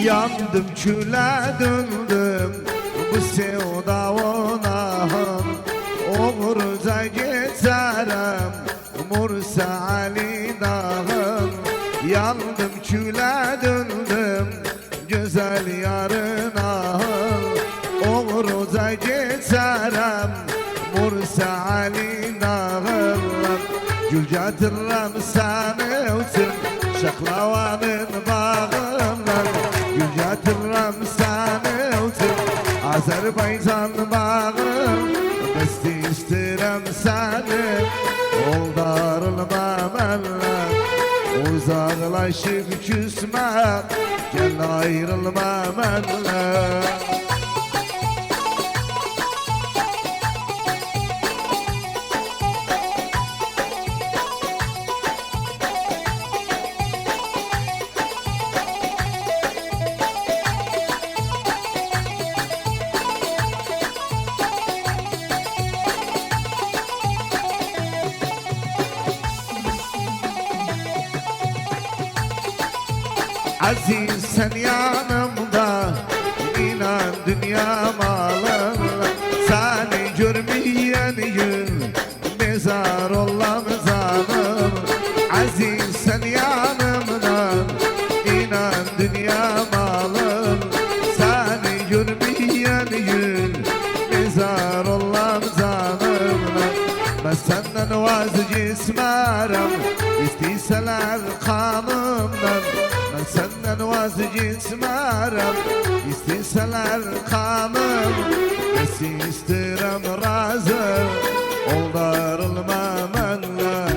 Yandım küle döndüm bu sevdavunahım. Uğurca geçerim Mursa Ali dağım. Yandım küle döndüm güzel yarına. Uğurca geçerim Mursa Ali dağım. Gül getiririm seni için şaklavanın bağından. Gül getiririm seni için Azerbaycan bağım. Besti isterim seni ol darılma benle. Uzaklaşıp küsme gel ayrılma benle. Aziz sen yanımda inan dünya malınla. Seni görmeyen gün mezar olam canım. Aziz sen yanımda inan dünya malın. Seni görmeyen gün mezar olam canım. Ben senden vazgeçmerim isteseler kanımdan. Ben senden vazgeçmerim isteseler kanım. Nesi isterim razı ol darılma benle.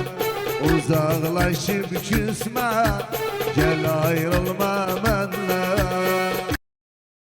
Uzaklaşıp küsme gel ayrılma benle.